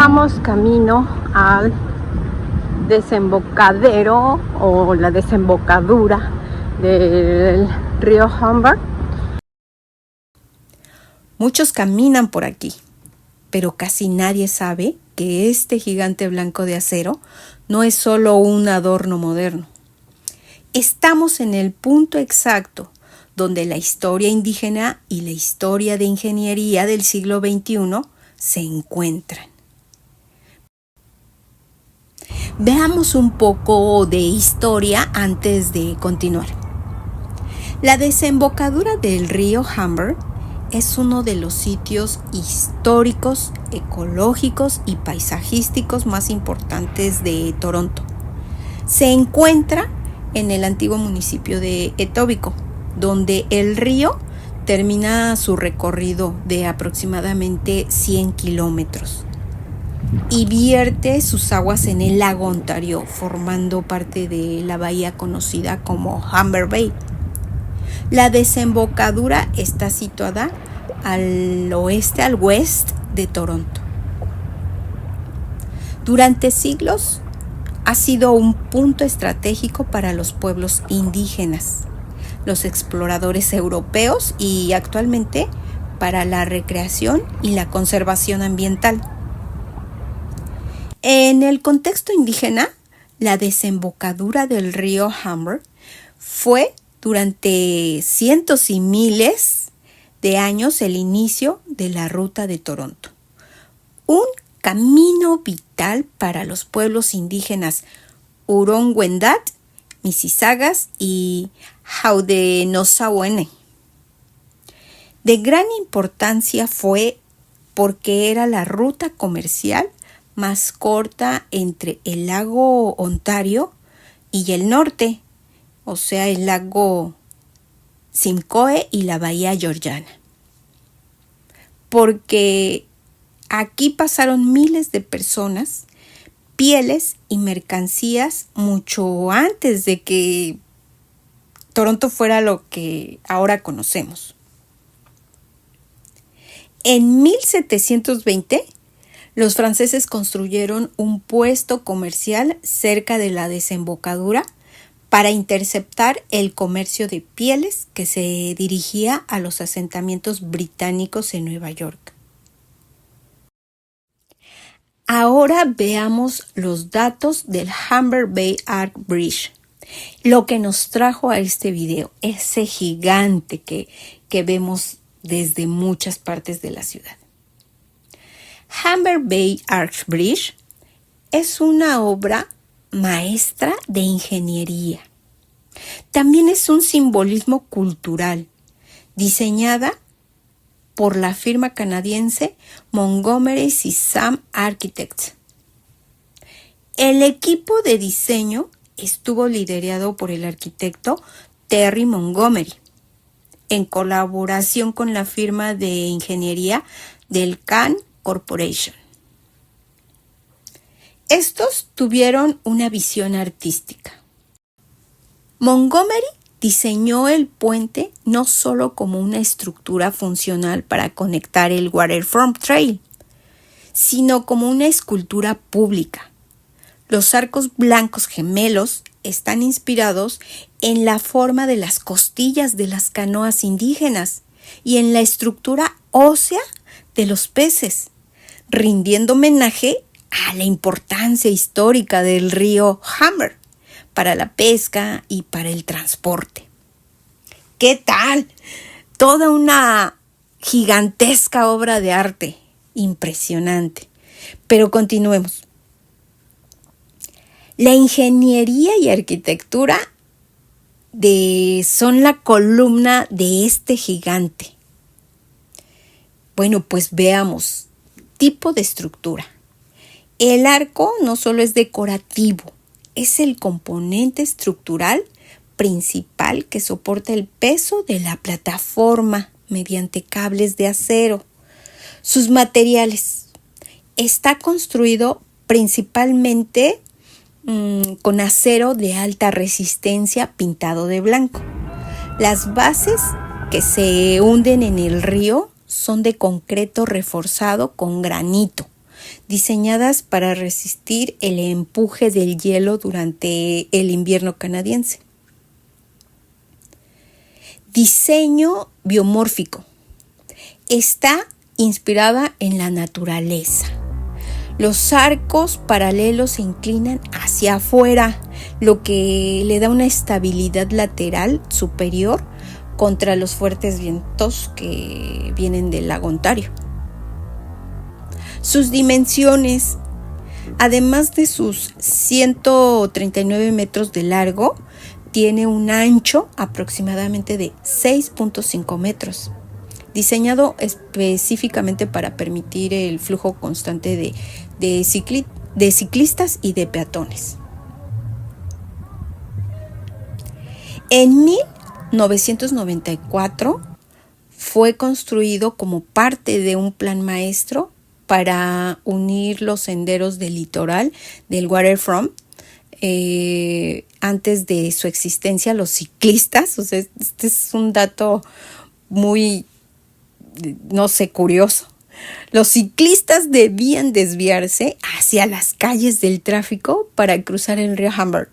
vamos camino al desembocadero o la desembocadura del río Humber. Muchos caminan por aquí, pero casi nadie sabe que este gigante blanco de acero no es solo un adorno moderno. Estamos en el punto exacto donde la historia indígena y la historia de ingeniería del siglo XXI se encuentran. Veamos un poco de historia antes de continuar. La desembocadura del río Humber es uno de los sitios históricos, ecológicos y paisajísticos más importantes de Toronto. Se encuentra en el antiguo municipio de Etobicoke, donde el río termina su recorrido de aproximadamente 100 kilómetros y vierte sus aguas en el lago Ontario, formando parte de la bahía conocida como Humber Bay. La desembocadura está situada al oeste, al west de Toronto. Durante siglos ha sido un punto estratégico para los pueblos indígenas, los exploradores europeos y actualmente para la recreación y la conservación ambiental. En el contexto indígena, la desembocadura del río Humber fue durante cientos y miles de años el inicio de la ruta de Toronto, un camino vital para los pueblos indígenas Huron-Wendat, Mississaugas y Haudenosaunee. De gran importancia fue porque era la ruta comercial más corta entre el lago Ontario y el norte, o sea, el lago Simcoe y la bahía Georgiana. Porque aquí pasaron miles de personas, pieles y mercancías mucho antes de que Toronto fuera lo que ahora conocemos. En 1720, los franceses construyeron un puesto comercial cerca de la desembocadura para interceptar el comercio de pieles que se dirigía a los asentamientos británicos en Nueva York. Ahora veamos los datos del Humber Bay Arch Bridge, lo que nos trajo a este video, ese gigante que vemos desde muchas partes de la ciudad. Humber Bay Arch Bridge es una obra maestra de ingeniería. También es un simbolismo cultural, diseñada por la firma canadiense Montgomery Sam Architects. El equipo de diseño estuvo liderado por el arquitecto Terry Montgomery, en colaboración con la firma de ingeniería del Kahn Corporation. Estos tuvieron una visión artística. Montgomery diseñó el puente no solo como una estructura funcional para conectar el Waterfront Trail, sino como una escultura pública. Los arcos blancos gemelos están inspirados en la forma de las costillas de las canoas indígenas y en la estructura ósea de los peces, rindiendo homenaje a la importancia histórica del río Humber para la pesca y para el transporte. ¿Qué tal? Toda una gigantesca obra de arte, impresionante. Pero continuemos. La ingeniería y arquitectura son la columna de este gigante. Bueno, pues veamos. Tipo de estructura. El arco no solo es decorativo, es el componente estructural principal que soporta el peso de la plataforma mediante cables de acero. Sus materiales. Está construido principalmente con acero de alta resistencia pintado de blanco. Las bases que se hunden en el río son de concreto reforzado con granito diseñadas para resistir el empuje del hielo durante el invierno canadiense. Diseño biomórfico. Está inspirada en la naturaleza. Los arcos paralelos se inclinan hacia afuera, lo que le da una estabilidad lateral superior contra los fuertes vientos que vienen del lago Ontario. Sus dimensiones, además de sus 139 metros de largo, tiene un ancho aproximadamente de 6.5 metros, diseñado específicamente para permitir el flujo constante de ciclistas y de peatones. En 1994 fue construido como parte de un plan maestro para unir los senderos del litoral del waterfront. Antes de su existencia, los ciclistas, o sea, este es un dato muy, curioso. Los ciclistas debían desviarse hacia las calles del tráfico para cruzar el río Humber.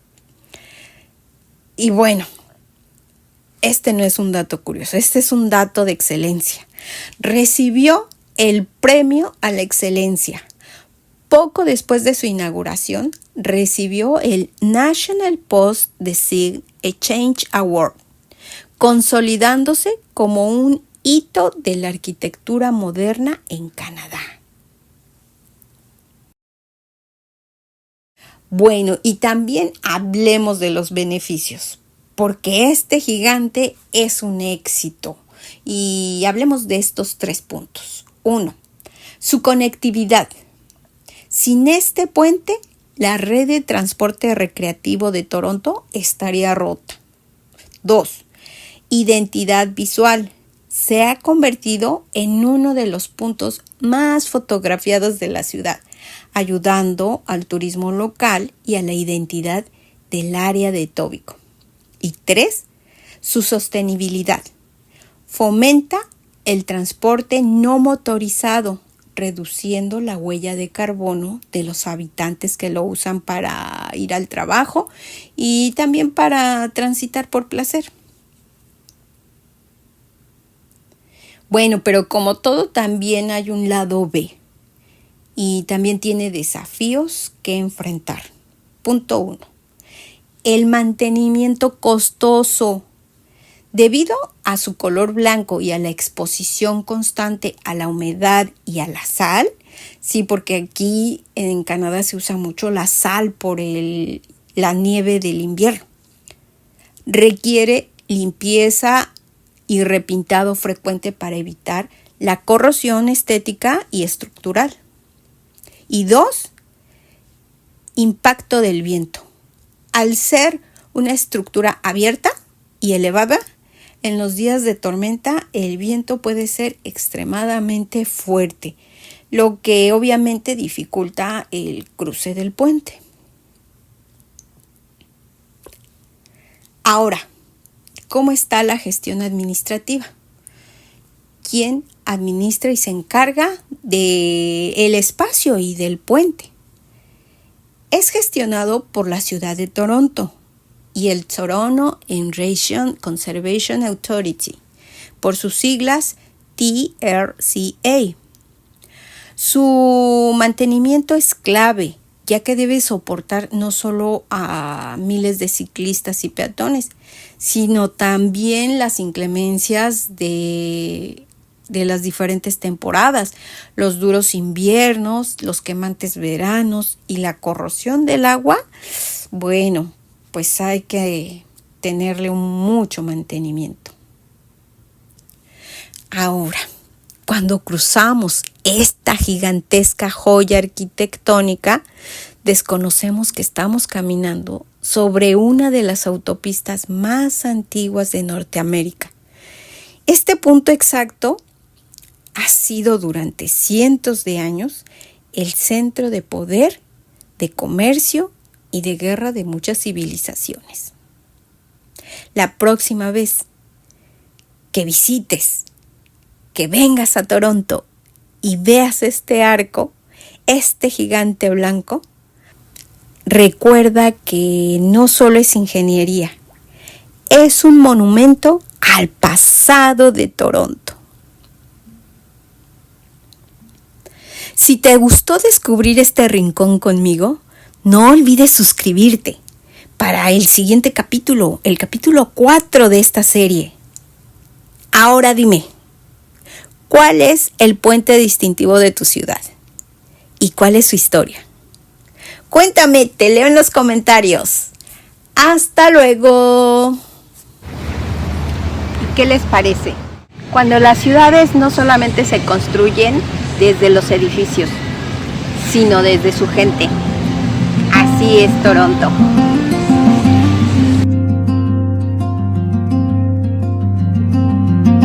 Y bueno, este no es un dato curioso, este es un dato de excelencia. Recibió el premio a la excelencia. Poco después de su inauguración, recibió el National Post Design Exchange Award, consolidándose como un hito de la arquitectura moderna en Canadá. Bueno, y también hablemos de los beneficios, porque este gigante es un éxito. Y hablemos de estos 3 puntos. 1. Su conectividad. Sin este puente, la red de transporte recreativo de Toronto estaría rota. 2. Identidad visual. Se ha convertido en uno de los puntos más fotografiados de la ciudad, ayudando al turismo local y a la identidad del área de Etobicoke. Y 3. Su sostenibilidad. Fomenta el transporte no motorizado, reduciendo la huella de carbono de los habitantes que lo usan para ir al trabajo y también para transitar por placer. Bueno, pero como todo también hay un lado B y también tiene desafíos que enfrentar. Punto 1. El mantenimiento costoso. Debido a su color blanco y a la exposición constante a la humedad y a la sal, sí, porque aquí en Canadá se usa mucho la sal por la nieve del invierno, requiere limpieza y repintado frecuente para evitar la corrosión estética y estructural. Y 2, impacto del viento. Al ser una estructura abierta y elevada, en los días de tormenta el viento puede ser extremadamente fuerte, lo que obviamente dificulta el cruce del puente. Ahora, ¿cómo está la gestión administrativa? ¿Quién administra y se encarga del espacio y del puente? Es gestionado por la ciudad de Toronto y el Toronto Environmental Conservation Authority, por sus siglas TRCA. Su mantenimiento es clave, ya que debe soportar no solo a miles de ciclistas y peatones, sino también las inclemencias de las diferentes temporadas, los duros inviernos, los quemantes veranos y la corrosión del agua. Bueno, pues hay que tenerle mucho mantenimiento. Ahora, cuando cruzamos esta gigantesca joya arquitectónica, desconocemos que estamos caminando sobre una de las autopistas más antiguas de Norteamérica. Este punto exacto ha sido durante cientos de años el centro de poder, de comercio y de guerra de muchas civilizaciones. La próxima vez que visites, que vengas a Toronto y veas este arco, este gigante blanco, recuerda que no solo es ingeniería, es un monumento al pasado de Toronto. Si te gustó descubrir este rincón conmigo, no olvides suscribirte para el siguiente capítulo, el capítulo 4 de esta serie. Ahora dime, ¿cuál es el puente distintivo de tu ciudad? ¿Y cuál es su historia? Cuéntame, te leo en los comentarios. ¡Hasta luego! ¿Y qué les parece? Cuando las ciudades no solamente se construyen desde los edificios, sino desde su gente. Así es Toronto.